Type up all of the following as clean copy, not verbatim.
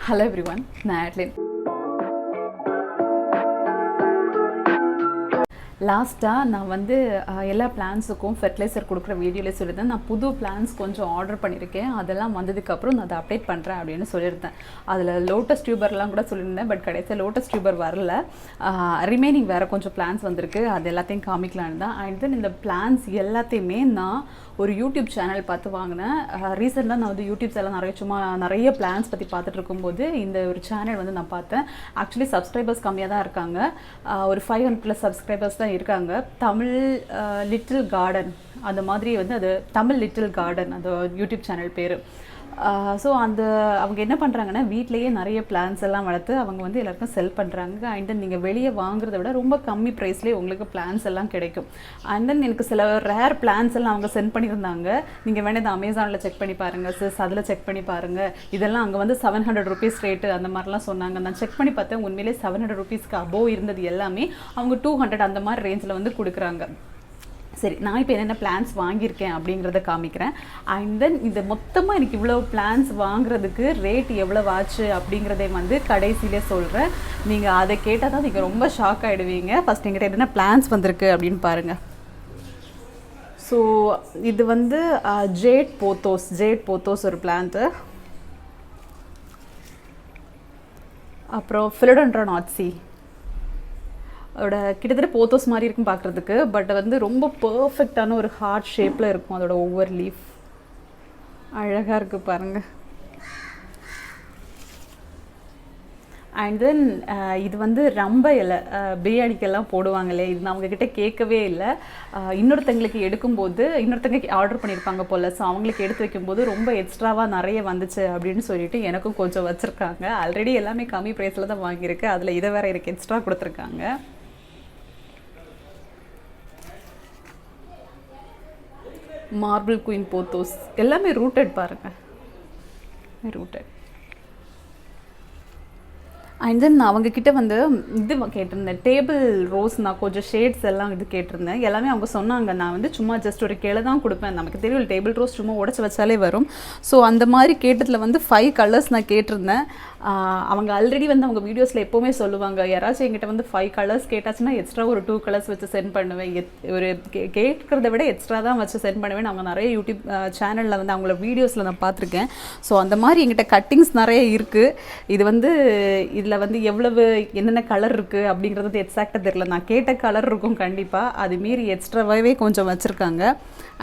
Hello everyone, நான் Adlin. லாஸ்ட்டாக நான் வந்து எல்லா பிளான்ஸுக்கும் ஃபெர்டிலைசர் கொடுக்குற வீடியோவில் சொல்லியிருந்தேன். நான் புது பிளான்ஸ் கொஞ்சம் ஆர்டர் பண்ணியிருக்கேன். அதெல்லாம் வந்ததுக்கப்புறம் நான் அதை அப்டேட் பண்ணுறேன் அப்படின்னு சொல்லியிருந்தேன். அதில் லோட்டஸ் டியூபர்லாம் கூட சொல்லியிருந்தேன். பட் கடைசியாக லோட்டஸ் டியூபர் வரல. ரிமைனிங் வேறு கொஞ்சம் பிளான்ஸ் வந்திருக்கு. அது எல்லாத்தையும் காமிக்கலான்னு தான். அண்ட் தென் இந்த பிளான்ஸ் எல்லாத்தையுமே நான் ஒரு யூடியூப் சேனல் பார்த்து வாங்கினேன். ரீசெண்டாக நான் வந்து யூடியூப் சேனல் நிறைய பிளான்ஸ் பற்றி பார்த்துட்டு இருக்கும்போது இந்த ஒரு சேனல் வந்து நான் பார்த்தேன். ஆக்சுவலி சப்ஸ்கிரைபர்ஸ் கம்மியாக தான் இருக்காங்க. ஒரு 500+ சப்ஸ்கிரைபர்ஸ் தான் இருக்காங்க. தமிழ் லிட்டில் கார்டன் அந்த மாதிரி வந்து அது தமிழ் லிட்டில் கார்டன் அந்த யூடியூப் சேனல் பேர். ஸோ அவங்க என்ன பண்ணுறாங்கன்னா வீட்லேயே நிறைய பிளான்ஸ் எல்லாம் வளர்த்து அவங்க வந்து எல்லாருக்கும் செல் பண்ணுறாங்க. அண்ட் தென் நீங்கள் வெளியே வாங்குறத விட ரொம்ப கம்மி ப்ரைஸ்லேயே உங்களுக்கு பிளான்ஸ் எல்லாம் கிடைக்கும். அண்ட் தென் எனக்கு சில ரேர் பிளான்ஸ் எல்லாம் அவங்க சென்ட் பண்ணியிருந்தாங்க. நீங்கள் வேணால் இந்த அமேசானில் செக் பண்ணி பாருங்கள் சிஸ், அதில் செக் பண்ணி பாருங்கள். இதெல்லாம் அங்கே வந்து 700 rupees ரேட்டு அந்த மாதிரிலாம் சொன்னாங்க. நான் செக் பண்ணி பார்த்தேன், உண்மையிலே 700 rupeesக்கு அபோவ் இருந்தது எல்லாமே அவங்க 200 அந்த மாதிரி ரேஞ்சில் வந்து கொடுக்குறாங்க. சரி, நான் இப்போ என்னென்ன பிளான்ஸ் வாங்கியிருக்கேன் அப்படிங்கிறத காமிக்கிறேன். அண்ட் தென் இது மொத்தமாக எனக்கு இவ்வளோ பிளான்ஸ் வாங்குறதுக்கு ரேட் எவ்வளோ ஆச்சு அப்படிங்கிறதே வந்து கடைசியிலே சொல்கிறேன். நீங்கள் அதை கேட்டால் தான் நீங்கள் ரொம்ப ஷாக் ஆகிடுவீங்க. ஃபஸ்ட் எங்கிட்ட என்னென்ன பிளான்ஸ் வந்திருக்கு அப்படின்னு பாருங்கள். ஸோ இது வந்து ஜேட் போத்தோஸ் ஒரு பிளான்ட்டு. அப்புறம் philodendron ஆட்சி அதோட கிட்டத்தட்ட போத்தோஸ் மாதிரி இருக்கும் பார்க்குறதுக்கு. பட் வந்து ரொம்ப பர்ஃபெக்டான ஒரு ஹார்ட் ஷேப்பில் இருக்கும் அதோட ஒவ்வொரு லீஃப். அழகாக இருக்குது பாருங்கள். அண்ட் தென் இது வந்து ரொம்ப இலை பிரியாணிக்கெல்லாம் போடுவாங்களே, இது நான் அவங்கக்கிட்ட கேட்கவே இல்லை. இன்னொருத்தங்க ஆர்டர் பண்ணியிருப்பாங்க போல். ஸோ அவங்களுக்கு எடுத்து வைக்கும்போது ரொம்ப எக்ஸ்ட்ராவாக நிறைய வந்துச்சு அப்படின்னு சொல்லிட்டு எனக்கும் கொஞ்சம் வச்சுருக்காங்க. ஆல்ரெடி எல்லாமே கம்மி ப்ரைஸில் தான் வாங்கியிருக்கு. அதில் இதை வேறு எனக்கு எக்ஸ்ட்ரா கொடுத்துருக்காங்க. மார்பிள் குயின் போத்தோஸ் எல்லாமே ரூட்டட் பாருங்கள், ரூட்டட். அண்ட் தென் நான் அவங்கக்கிட்ட வந்து இது கேட்டிருந்தேன், டேபிள் ரோஸ். நான் கொஞ்சம் ஷேட்ஸ் எல்லாம் இது கேட்டிருந்தேன். எல்லாமே அவங்க சொன்னாங்க நான் வந்து சும்மா ஜஸ்ட் ஒரு கிளை தான் கொடுப்பேன், நமக்கு தெரியும் டேபிள் ரோஸ் சும்மா உடச்சி வச்சாலே வரும். ஸோ அந்த மாதிரி கேட்டதில் வந்து 5 கலர்ஸ் நான் கேட்டிருந்தேன். அவங்க ஆல்ரெடி வந்து அவங்க வீடியோஸில் எப்போவுமே சொல்லுவாங்க, யாராச்சும் எங்கிட்ட வந்து 5 கலர்ஸ் கேட்டாச்சுன்னா எக்ஸ்ட்ரா ஒரு 2 கலர்ஸ் வச்சு சென்ட் பண்ணுவேன். ஒரு கேட்குறத விட எக்ஸ்ட்ரா தான் வச்சு சென்ட் பண்ணுவேன். அவங்க நிறைய யூடியூப் சேனலில் வந்து அவங்கள வீடியோஸில் நான் பார்த்துருக்கேன். ஸோ அந்த மாதிரி எங்கிட்ட கட்டிங்ஸ் நிறைய இருக்குது. இது வந்து இதில் வந்து எவ்வளவு என்னென்ன கலர் இருக்குது அப்படிங்கிறது எக்ஸாக்டாக தெரியல. நான் கேட்ட கலர் இருக்கும் கண்டிப்பாக, அது மீறி எக்ஸ்ட்ராவாகவே கொஞ்சம் வச்சுருக்காங்க.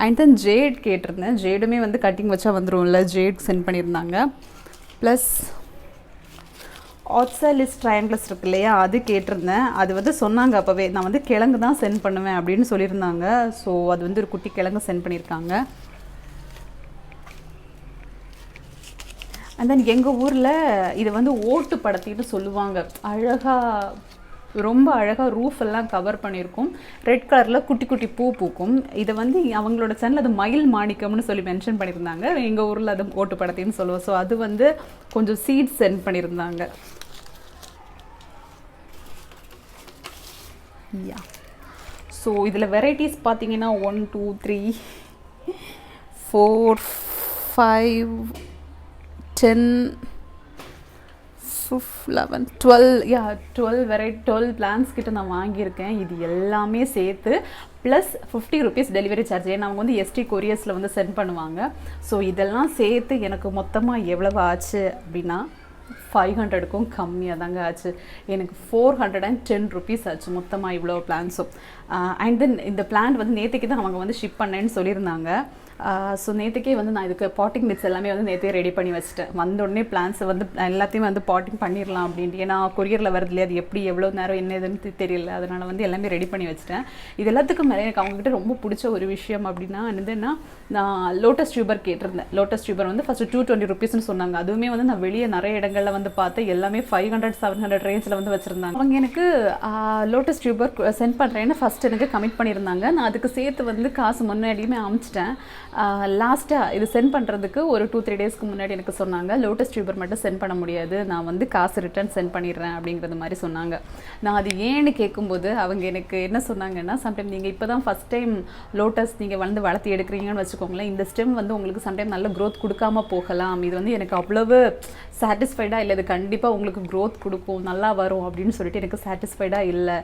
அண்ட் தென் ஜேட் கேட்டிருந்தேன். ஜேடுமே வந்து கட்டிங் வச்சா வந்துடும்ல, ஜேட் சென்ட் பண்ணியிருந்தாங்க. ப்ளஸ் ஆட்சலிஸ் ட்ரையாங்கிள்ஸ் இருக்கு இல்லையா, அது கேட்டிருந்தேன். அது வந்து சொன்னாங்க அப்போவே நான் வந்து கிழங்கு தான் சென்ட் பண்ணுவேன் அப்படின்னு சொல்லியிருந்தாங்க. ஸோ அது வந்து ஒரு குட்டி கிழங்கு சென்ட் பண்ணியிருக்காங்க. அண்ட் தென் எங்கள் ஊரில் இது வந்து ஓட்டு படத்தின்னு சொல்லுவாங்க. ரொம்ப அழகாக ரூஃப் எல்லாம் கவர் பண்ணியிருக்கும். ரெட் கலரில் குட்டி குட்டி பூ பூக்கும். இதை வந்து அவங்களோட சேனல் அது மயில் மாணிக்கம்னு சொல்லி மென்ஷன் பண்ணியிருந்தாங்க. எங்கள் ஊரில் அது ஓட்டு படத்தின்னு சொல்லுவோம். ஸோ அது வந்து கொஞ்சம் சீட்ஸ் சென்ட் பண்ணியிருந்தாங்க. ஸோ இதில் வெரைட்டிஸ் பார்த்தீங்கன்னா 1 2 3 4 5 10 11 12 பிளான்ஸ் கிட்ட நான் வாங்கியிருக்கேன். இது எல்லாமே சேர்த்து ப்ளஸ் 50 rupees டெலிவரி சார்ஜ். ஏன்னா அவங்க வந்து ST கொரியர்ஸில் வந்து சென்ட் பண்ணுவாங்க. ஸோ இதெல்லாம் சேர்த்து எனக்கு மொத்தமாக எவ்வளவு ஆச்சு அப்படின்னா 500க்கும் கம்மியாக தாங்க ஆச்சு. எனக்கு 410 rupees ஆச்சு மொத்தமாக இவ்வளோ பிளான்ஸும். அண்ட் தென் இந்த பிளான் வந்து நேற்றுக்கு தான் அவங்க வந்து ஷிப் பண்ணேன்னு சொல்லியிருந்தாங்க. ஸோ நேற்றுக்கே வந்து நான் இதுக்கு பாட்டிங் மிக்ஸ் எல்லாமே வந்து நேற்றே ரெடி பண்ணி வச்சுட்டேன். வந்தோடனே பிளான்ஸை வந்து எல்லாத்தையும் வந்து பாட்டிங் பண்ணிடலாம் அப்படின்ட்டு. ஏன்னா கொரியரில் வருது இல்லையா, அது எப்படி எவ்வளோ நேரம் என்ன எதுன்னு தெரியல. அதனால் வந்து எல்லாமே ரெடி பண்ணி வச்சுட்டேன். இது எல்லாத்துக்கும் மேலே எனக்கு அவங்ககிட்ட ரொம்ப பிடிச்ச ஒரு விஷயம் அப்படின்னா என்னதுன்னா, நான் லோட்டஸ் டியூபர் கேட்டிருந்தேன். லோட்டஸ் டியூபர் வந்து ஃபஸ்ட்டு 220 rupeesன்னு சொன்னாங்க. அதுவுமே வந்து நான் வெளியே நிறைய இடங்களில் வந்து பார்த்தேன், எல்லாமே 500 700 ரேஞ்சில் வந்து வச்சுருந்தாங்க. அவங்க எனக்கு லோட்டஸ் டியூபர் சென்ட் பண்ணுறேன்னு ஃபஸ்ட் எனக்கு கமிட் பண்ணியிருந்தாங்க. நான் அதுக்கு சேர்த்து வந்து காசு முன்னாடியுமே அனுப்பிச்சிட்டேன். லாஸ்ட்டாக இது சென்ட் பண்ணுறதுக்கு ஒரு 2-3 டேஸ்க்கு முன்னாடி எனக்கு சொன்னாங்க, லோட்டஸ் டியூபர் மட்டும் சென்ட் பண்ண முடியாது, நான் வந்து காசு ரிட்டர்ன் சென்ட் பண்ணிடுறேன் அப்படிங்கிறது மாதிரி சொன்னாங்க. நான் அது ஏன்னு கேட்கும்போது அவங்க எனக்கு என்ன சொன்னாங்கன்னா, சம்டைம் நீங்கள் இப்போ தான் ஃபஸ்ட் டைம் லோட்டஸ் நீங்கள் வந்து வளர்த்து எடுக்கிறீங்கன்னு வச்சுக்கோங்களேன், இந்த ஸ்டெம் வந்து உங்களுக்கு சம்டைம் நல்ல க்ரோத் கொடுக்காம போகலாம், இது வந்து எனக்கு அவ்வளவு சாட்டிஸ்ஃபைடாக இல்லை, இது கண்டிப்பாக உங்களுக்கு க்ரோத் கொடுக்கும், நல்லா வரும் அப்படின்னு சொல்லிட்டு எனக்கு சாட்டிஸ்ஃபைடாக இல்லை.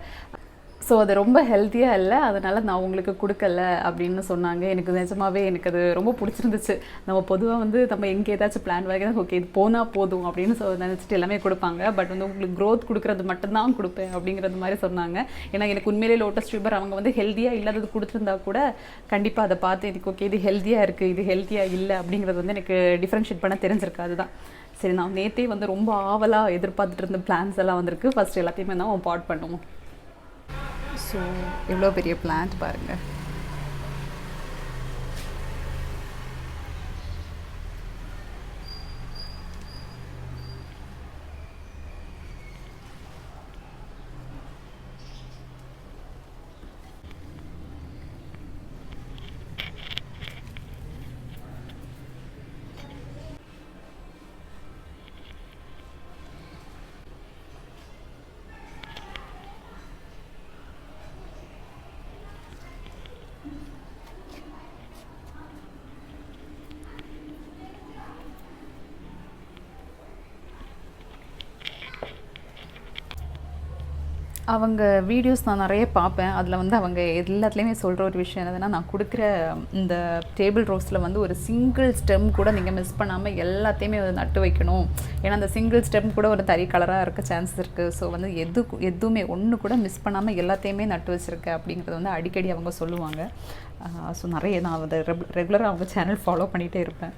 ஸோ அது ரொம்ப ஹெல்த்தியாக இல்லை, அதனால் நான் உங்களுக்கு கொடுக்கல அப்படின்னு சொன்னாங்க. எனக்கு நிஜமாவே எனக்கு அது ரொம்ப பிடிச்சிருந்துச்சு. நம்ம பொதுவாக வந்து நம்ம எங்கே ஏதாச்சும் பிளான் வைக்கிறதா ஓகே இது போனால் போதும் அப்படின்னு நினச்சிட்டு எல்லாமே கொடுப்பாங்க. பட் வந்து உங்களுக்கு க்ரோத் கொடுக்குறது மட்டும்தான் கொடுப்பேன் அப்படிங்கிறது மாதிரி சொன்னாங்க. ஏன்னா எனக்கு உண்மையிலே லோட்டஸ் டியூபர் அவங்க வந்து ஹெல்த்தியாக இல்லாதது கொடுத்துருந்தா கூட கண்டிப்பாக அதை பார்த்து எனக்கு ஓகே இது ஹெல்த்தியாக இருக்குது, இது ஹெல்த்தியாக இல்லை அப்படிங்கிறது வந்து எனக்கு டிஃப்ரென்ஷியேட் பண்ண தெரிஞ்சிருக்காது தான். சரி, நான் நேற்றே வந்து ரொம்ப ஆவலாக எதிர்பார்த்துட்டு இருந்த பிளான்ஸ் எல்லாம் வந்திருக்கு. ஃபஸ்ட்டு எல்லாத்தையுமே தான் பாட் பண்ணுவோம். ஸோ எவ்வளோ பெரிய பிளான்ட் பாருங்கள். அவங்க வீடியோஸ் நான் நிறைய பார்ப்பேன். அதில் வந்து அவங்க எல்லாத்துலேயுமே சொல்கிற ஒரு விஷயம் என்னதுன்னா, நான் கொடுக்குற இந்த டேபிள் ரோஸில் வந்து ஒரு சிங்கிள் ஸ்டெம் கூட நீங்கள் மிஸ் பண்ணாமல் எல்லாத்தையுமே வந்து நட்டு வைக்கணும். ஏன்னா அந்த சிங்கிள் ஸ்டெம் கூட ஒரு தனி கலராக இருக்க சான்சஸ் இருக்குது. ஸோ வந்து எதுவுமே ஒன்று கூட மிஸ் பண்ணாமல் எல்லாத்தையுமே நட்டு வச்சுருக்கேன் அப்படிங்கிறது வந்து அடிக்கடி அவங்க சொல்லுவாங்க. ஸோ நிறைய நான் அதை ரெகுலராக அவங்க சேனல் ஃபாலோ பண்ணிகிட்டே இருப்பேன்.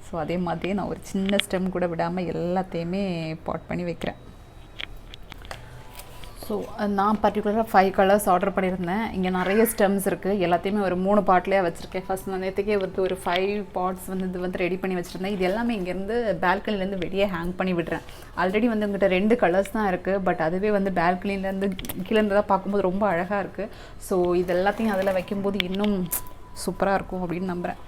ஸோ அதே மாதிரியே நான் ஒரு சின்ன ஸ்டெம் கூட விடாமல் எல்லாத்தையுமே பாட் பண்ணி வைக்கிறேன். ஸோ நான் பர்டிகுலராக 5 கலர்ஸ் ஆர்டர் பண்ணியிருந்தேன். இங்கே நிறைய ஸ்டெம்ஸ் இருக்குது, எல்லாத்தையுமே ஒரு 3 பாட்லேயே வச்சுருக்கேன். ஃபஸ்ட் நான் நேற்றுக்கே வந்து ஒரு 5 பாட்ஸ் வந்து இது வந்து ரெடி பண்ணி வச்சுருந்தேன். இது எல்லாமே இங்கேருந்து பால்கனிலேருந்து வெளியே ஹேங் பண்ணி விடுறேன். ஆல்ரெடி வந்து உங்கள்கிட்ட 2 கலர்ஸ் தான் இருக்குது, பட் அதுவே வந்து பால்கனிலேருந்து கீழேருந்து தான் பார்க்கும்போது ரொம்ப அழகாக இருக்குது. ஸோ இது எல்லாத்தையும் அதில் வைக்கும்போது இன்னும் சூப்பராக இருக்கும் அப்படின்னு நம்புகிறேன்.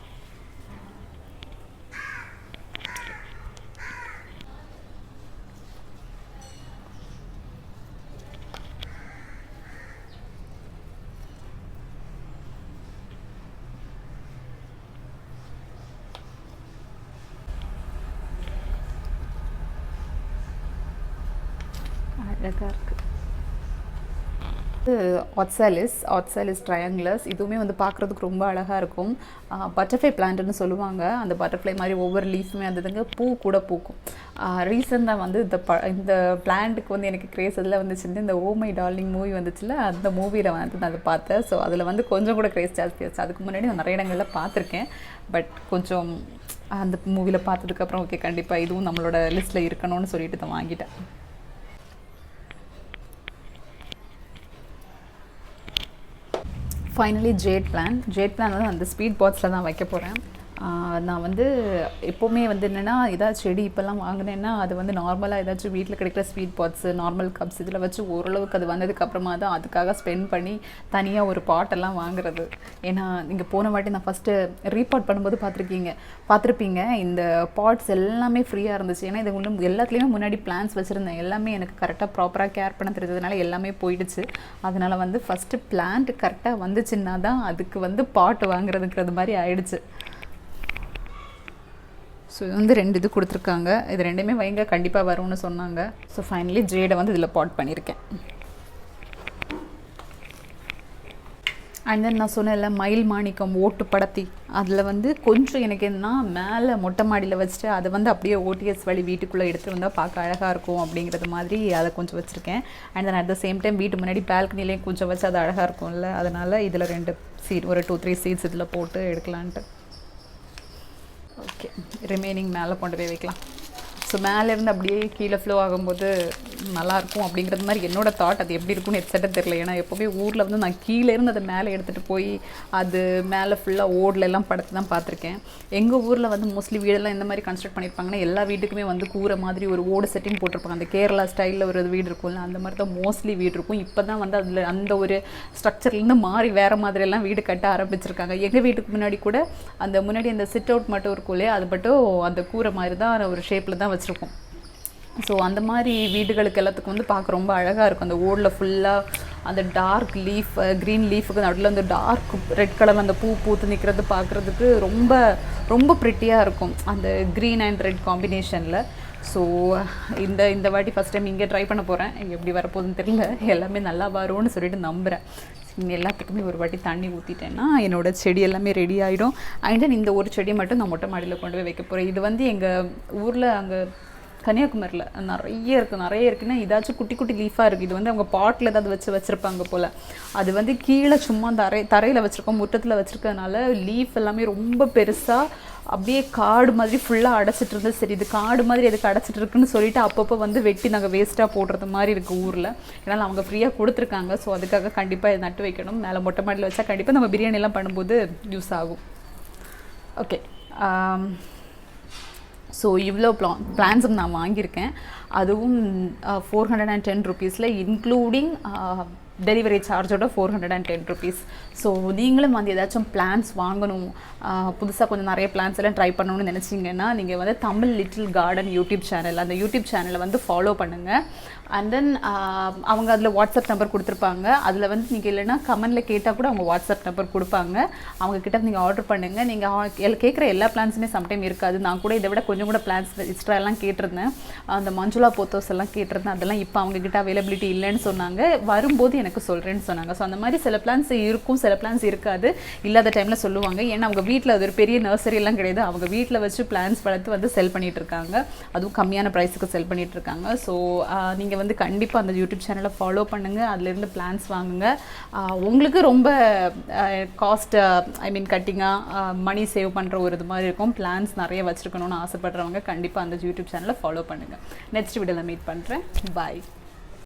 அழகாக இருக்குது. ஆட்சாலிஸ் ட்ரையாங்குலர்ஸ் இதுவுமே வந்து பார்க்குறதுக்கு ரொம்ப அழகாக இருக்கும். பட்டர்ஃப்ளை பிளான்ட்னு சொல்லுவாங்க. அந்த பட்டர்ஃப்ளை மாதிரி ஒவ்வொரு லீஃபுமே அதுங்க பூ கூட பூக்கும். ரீசெண்டாக வந்து இந்த பிளான்ட்டுக்கு வந்து எனக்கு கிரேஸ் அதில் வந்துச்சுன்னு இந்த ஓ மை டார்லிங் மூவி வந்துச்சுல, அந்த மூவியில் வந்து நான் அதை பார்த்தேன். ஸோ அதில் வந்து கொஞ்சம் கூட கிரேஸ் ஜாஸ்தியாச்சு. அதுக்கு முன்னாடி நான் நிறைய இடங்களில் பார்த்துருக்கேன். பட் கொஞ்சம் அந்த மூவியில் பார்த்ததுக்கப்புறம் ஓகே கண்டிப்பாக இதுவும் நம்மளோட லிஸ்ட்டில் இருக்கணும்னு சொல்லிட்டு தான் வாங்கிட்டேன். ஃபைனலி ஜேட் பிளான் வந்து அந்த ஸ்வீட் பாட்ஸில் தான் வைக்க போகிறேன். நான் வந்து எப்போவுமே வந்து என்னென்னா ஏதாச்சும் செடி இப்போல்லாம் வாங்கினேன்னா அது வந்து நார்மலாக ஏதாச்சும் வீட்டில் கிடைக்கிற ஸ்வீட் பாட்ஸு, நார்மல் கப்ஸ் இதில் வச்சு ஓரளவுக்கு அது வந்ததுக்கப்புறமா தான் அதுக்காக ஸ்பெண்ட் பண்ணி தனியாக ஒரு பாட்டெல்லாம் வாங்குறது. ஏன்னா நீங்கள் போன வாட்டி நான் ஃபஸ்ட்டு ரீபாட் பண்ணும்போது பார்த்துருப்பீங்க இந்த பாட்ஸ் எல்லாமே ஃப்ரீயாக இருந்துச்சு. ஏன்னா இது ஒன்று எல்லாத்துலேயுமே முன்னாடி பிளான்ஸ் வச்சுருந்தேன், எல்லாமே எனக்கு கரெக்டாக ப்ராப்பராக கேர் பண்ண தெரிஞ்சதுனால எல்லாமே போயிடுச்சு. அதனால் வந்து ஃபஸ்ட்டு பிளான்ட் கரெக்டாக வந்துச்சுன்னா தான் அதுக்கு வந்து பாட்டு வாங்குறதுங்கிறது மாதிரி ஆயிடுச்சு. ஸோ இது வந்து 2 இது கொடுத்துருக்காங்க. இது 2மே வைங்க கண்டிப்பாக வரும்னு சொன்னாங்க. ஸோ ஃபைனலி ஜேடை வந்து இதில் பாட் பண்ணியிருக்கேன். அண்ட் தென் நான் சொன்னேன்ல மயில் மாணிக்கம் ஓட்டு படத்தி, அதில் வந்து கொஞ்சம் எனக்கு என்னன்னா மேலே மொட்டை மாடியில் வச்சுட்டு அதை வந்து அப்படியே ஓடிஎஸ் வழி வீட்டுக்குள்ளே எடுத்துகிட்டு வந்தால் பார்க்க அழகாக இருக்கும் அப்படிங்கிறது மாதிரி அதை கொஞ்சம் வச்சுருக்கேன். And then at the same time வீட்டு முன்னாடி பால்கனிலேயும் கொஞ்சம் வச்சு அது அழகாக இருக்கும்ல, அதனால் இதில் 2 சீட் ஒரு 2-3 சீட்ஸ் இதில் போட்டு எடுக்கலான்ட்டு. ஓகே, ரிமைனிங் மேலே கொண்டு போய் வைக்கலாம். ஸோ மேலேருந்து அப்படியே கீழே ஃப்ளோ ஆகும்போது நல்லாயிருக்கும் அப்படிங்கிறது மாதிரி என்னோட தாட். அது எப்படி இருக்கும்னு எக்ஸாக்டாக தெரியல. ஏன்னா எப்போவுமே ஊரில் வந்து நான் கீழேருந்து அதை மேலே எடுத்துகிட்டு போய் அது மேலே ஃபுல்லாக ஓடலாம் படுத்து தான் பார்த்துருக்கேன். எங்கள் ஊரில் வந்து மோஸ்ட்லி வீடெல்லாம் இந்த மாதிரி கன்ஸ்ட்ரக்ட் பண்ணியிருப்பாங்கன்னா எல்லா வீட்டுக்குமே வந்து கூரை மாதிரி ஒரு ஓடு செட்டிங் போட்டிருப்பாங்க. அந்த கேரளா ஸ்டைலில் ஒரு வீடு இருக்கும்ல, அந்த மாதிரி தான் மோஸ்ட்லி வீடு இருக்கும். இப்போ தான் வந்து அதில் அந்த ஒரு ஸ்ட்ரக்சர்லேருந்து மாறி வேறு மாதிரியெல்லாம் வீடு கட்ட ஆரம்பிச்சிருக்காங்க. எங்கள் வீட்டுக்கு முன்னாடி கூட அந்த முன்னாடி அந்த சிட் அவுட் மட்டும் இருக்கும் இல்லையா, அது மட்டும் அந்த கூரை மாதிரி தான் ஒரு ஷேப்பில் தான் வச்சுருக்கோம். ஸோ அந்த மாதிரி வீடுகளுக்கு எல்லாத்துக்கும் வந்து பார்க்க ரொம்ப அழகாக இருக்கும். அந்த ஓடில் ஃபுல்லாக அந்த டார்க் லீஃப், க்ரீன் லீஃபுக்கு நடுவில் அந்த டார்க் ரெட் கலர் அந்த பூ பூத்து நிற்கிறது பார்க்குறதுக்கு ரொம்ப ரொம்ப ப்ரிட்டியாக இருக்கும் அந்த க்ரீன் அண்ட் ரெட் காம்பினேஷனில். ஸோ இந்த வாட்டி ஃபஸ்ட் டைம் இங்கே ட்ரை பண்ண போகிறேன். இங்கே எப்படி வரப்போகுதுன்னு தெரியல. எல்லாமே நல்லா வரும்னு சொல்லிட்டு நம்புகிறேன். இங்கே எல்லாத்துக்குமே ஒரு வாட்டி தண்ணி ஊற்றிட்டேன்னா என்னோடய செடி எல்லாமே ரெடி ஆகிடும். அண்ட் தென் இந்த ஒரு செடியை மட்டும் நான் மொட்டை மாடியில் கொண்டு போய் வைக்க போகிறேன். இது வந்து எங்கள் ஊரில் அங்கே கன்னியாகுமரியில் நிறைய இருக்குன்னா இதாச்சும் குட்டி குட்டி லீஃபாக இருக்குது. இது வந்து அவங்க பாட்டில் ஏதாவது வச்சுருப்பாங்க போல். அது வந்து கீழே சும்மா தரையில் வச்சுருக்கோம், முற்றத்தில் வச்சுருக்கறதுனால லீஃப் எல்லாமே ரொம்ப பெருசாக அப்படியே காடு மாதிரி ஃபுல்லாக அடைச்சிட்டு இருந்தது. சரி, இது காடு மாதிரி எதுக்கு அடைச்சிட்டு இருக்குன்னு சொல்லிட்டு அப்பப்போ வந்து வெட்டி நாங்கள் வேஸ்ட்டாக போடுறது மாதிரி இருக்குது ஊரில். ஏன்னா அவங்க ஃப்ரீயாக கொடுத்துருக்காங்க. ஸோ அதுக்காக கண்டிப்பாக இதை நட்டு வைக்கணும். மேலே மொட்டை மாடியில் வச்சா கண்டிப்பாக நம்ம பிரியாணிலாம் பண்ணும்போது யூஸ் ஆகும். ஓகே, ஸோ இவ்வளோ பிளான்ஸும் நான் வாங்கியிருக்கேன். அதுவும் 410 ருபீஸில் இன்க்ளூடிங் டெலிவரி சார்ஜோட 410 ருபீஸ். ஸோ நீங்களும் வந்து ஏதாச்சும் பிளான்ஸ் வாங்கணும், புதுசாக கொஞ்சம் நிறைய பிளான்ஸ் எல்லாம் ட்ரை பண்ணணும்னு நினச்சிங்கன்னா நீங்கள் வந்து Tamil little garden YouTube channel, அந்த யூடியூப் சேனலை வந்து ஃபாலோ பண்ணுங்கள். அண்ட் தென் அவங்க அதில் வாட்ஸ்அப் நம்பர் கொடுத்துருப்பாங்க. அதில் வந்து நீங்கள் இல்லைன்னா கமெண்டில் கேட்டால் கூட அவங்க வாட்ஸ்அப் நம்பர் கொடுப்பாங்க. அவங்கக்கிட்ட நீங்கள் ஆர்டர் பண்ணுங்கள். நீங்கள் கேட்குற எல்லா பிளான்ஸுமே சம்டைம் இருக்காது. நான் கூட இதை விட கொஞ்சம் கூட பிளான்ஸ் எக்ஸ்ட்ரா எல்லாம் கேட்டிருந்தேன். அந்த மஞ்சுளா போத்தோஸ் எல்லாம் கேட்டிருந்தேன். அதெல்லாம் இப்போ அவங்கக்கிட்ட அவைலபிலிட்டி இல்லைன்னு சொன்னாங்க. வரும்போது எனக்கு சொல்கிறேன்னு சொன்னாங்க. ஸோ அந்த மாதிரி சில பிளான்ஸ் இருக்கும், சில பிளான்ஸ் இருக்காது. இல்லாத டைமில் சொல்லுவாங்க. ஏன்னா அவங்க வீட்டில் அது ஒரு பெரிய நர்சரியெல்லாம் கிடையாது. அவங்க வீட்டில் வச்சு பிளான்ஸ் வளர்த்து வந்து செல் பண்ணிகிட்ருக்காங்க. அதுவும் கம்மியான ப்ரைஸுக்கு செல் பண்ணிகிட்ருக்காங்க. ஸோ நீங்கள் வந்து கண்டிப்பாக அந்த யூடியூப் சேனலை ஃபாலோ பண்ணுங்கள். அதிலேருந்து பிளான்ஸ் வாங்குங்க. உங்களுக்கு ரொம்ப காஸ்ட் கட்டிங்காக மணி சேவ் பண்ணுற ஒரு இது மாதிரி இருக்கும். பிளான்ஸ் நிறைய வச்சுருக்கணும்னு ஆசைப்படுறவங்க கண்டிப்பாக அந்த யூடியூப் சேனலை ஃபாலோ பண்ணுங்கள். நெக்ஸ்ட் வீடியோவில் மீட் பண்ணுறேன். பாய்.